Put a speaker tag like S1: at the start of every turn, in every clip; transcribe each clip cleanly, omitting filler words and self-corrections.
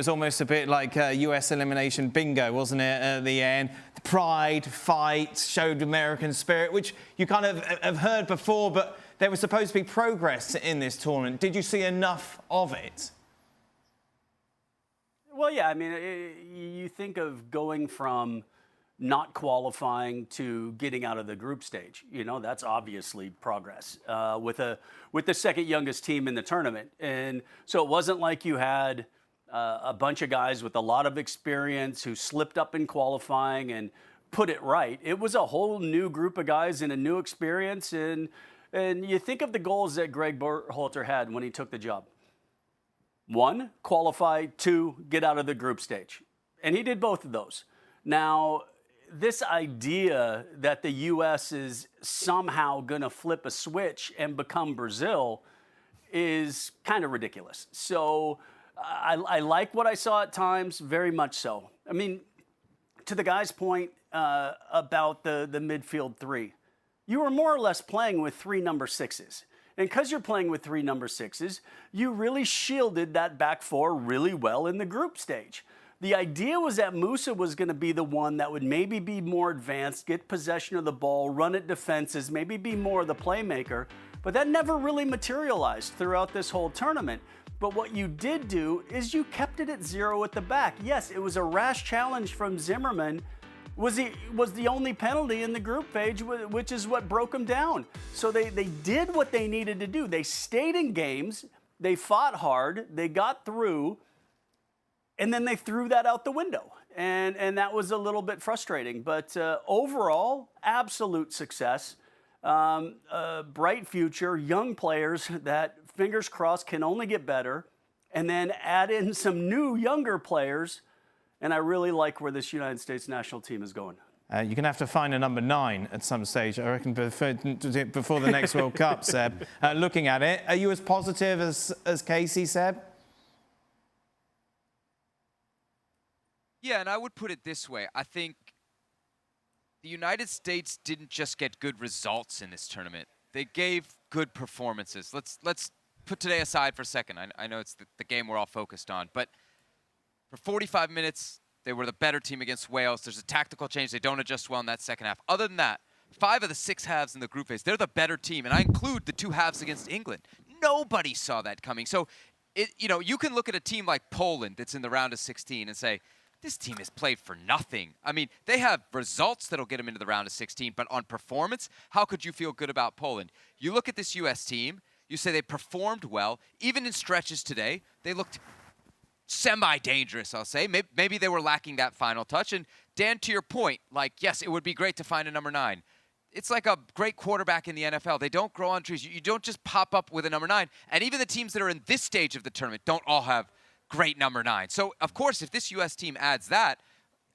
S1: was almost a bit like US elimination bingo, wasn't it, at the end? The pride, fight, showed American spirit, which you kind of have heard before, but there was supposed to be progress in this tournament. Did you see enough of it?
S2: Well, yeah, I mean, you think of going from not qualifying to getting out of the group stage. You know, that's obviously progress with the second youngest team in the tournament. And so it wasn't like you had a bunch of guys with a lot of experience who slipped up in qualifying and put it right. It was a whole new group of guys and a new experience. And you think of the goals that Greg Berhalter had when he took the job. 1, qualify. 2, get out of the group stage. And he did both of those. Now, this idea that the U.S. is somehow going to flip a switch and become Brazil is kind of ridiculous. So I like what I saw at times, very much so. I mean, to the guy's point about the midfield 3, you were more or less playing with 3 number 6s. And because you're playing with 3 number 6s, you really shielded that back 4 really well in the group stage. The idea was that Musa was going to be the one that would maybe be more advanced, get possession of the ball, run at defenses, maybe be more of the playmaker, but that never really materialized throughout this whole tournament. But what you did do is you kept it at 0 at the back. Yes, it was a rash challenge from Zimmerman. Was the only penalty in the group phase, which is what broke them down. So they did what they needed to do. They stayed in games, they fought hard, they got through, and then they threw that out the window. And that was a little bit frustrating. But overall, absolute success. Bright future, young players that, fingers crossed, can only get better. And then add in some new, younger players. And I really like where this United States national team is going.
S1: You're going to have to find a number 9 at some stage, I reckon, before the next World Cup, Seb. Looking at it, are you as positive as Casey, Seb?
S3: Yeah, and I would put it this way. I think the United States didn't just get good results in this tournament. They gave good performances. Let's put today aside for a second. I know it's the game we're all focused on, but for 45 minutes, they were the better team against Wales. There's a tactical change. They don't adjust well in that second half. Other than that, 5 of the 6 halves in the group phase, they're the better team. And I include the 2 halves against England. Nobody saw that coming. So, you can look at a team like Poland that's in the round of 16 and say, this team has played for nothing. I mean, they have results that'll get them into the round of 16, but on performance, how could you feel good about Poland? You look at this U.S. team, you say they performed well. Even in stretches today, they looked semi-dangerous, I'll say. Maybe they were lacking that final touch. And Dan, to your point, yes, it would be great to find a number 9. It's like a great quarterback in the NFL. They don't grow on trees. You don't just pop up with a number 9. And even the teams that are in this stage of the tournament don't all have great number 9. So, of course, if this U.S. team adds that,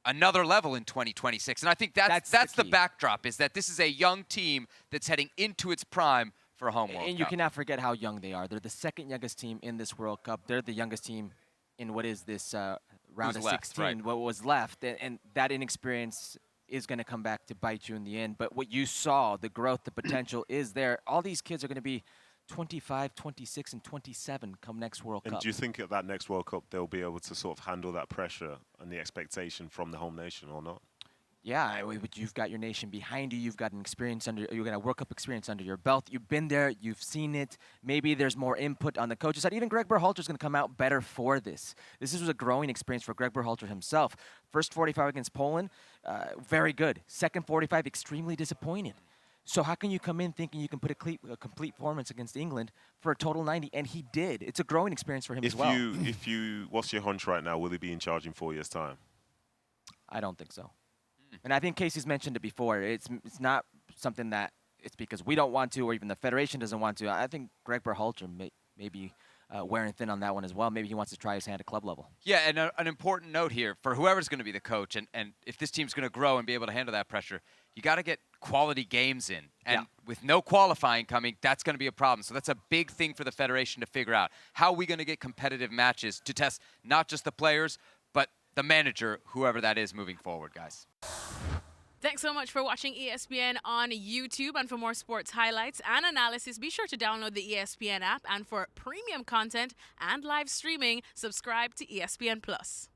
S3: another level in 2026. And I think that's the backdrop, is that this is a young team that's heading into its prime for a home World Cup.
S4: And you cannot forget how young they are. They're the second youngest team in this World Cup. They're the youngest team in what is this round of 16,
S3: right.
S4: What was left. And that inexperience is going to come back to bite you in the end. But what you saw, the growth, the potential is there. All these kids are going to be 25, 26, and 27 come next World Cup.
S5: And do you think at that next World Cup they'll be able to sort of handle that pressure and the expectation from the home nation or not?
S4: Yeah, you've got your nation behind you. You've got an experience you've got a World Cup experience under your belt. You've been there. You've seen it. Maybe there's more input on the coaches side. Even Greg Berhalter is going to come out better for this. This was a growing experience for Greg Berhalter himself. First 45 against Poland, very good. Second 45, extremely disappointed. So how can you come in thinking you can put a complete performance against England for a total 90? And he did. It's a growing experience for him as well.
S5: What's your hunch right now? Will he be in charge in 4 years' time?
S4: I don't think so. And I think Casey's mentioned it before. It's not something that it's because we don't want to or even the Federation doesn't want to. I think Greg Berhalter may be wearing thin on that one as well. Maybe he wants to try his hand at club level.
S3: Yeah, and an important note here for whoever's going to be the coach, and if this team's going to grow and be able to handle that pressure, you got to get quality games in. And with no qualifying coming, that's going to be a problem. So that's a big thing for the Federation to figure out. How are we going to get competitive matches to test not just the players, but the manager, whoever that is, moving forward, guys?
S6: Thanks so much for watching ESPN on YouTube. And for more sports highlights and analysis, be sure to download the ESPN app. And for premium content and live streaming, subscribe to ESPN Plus.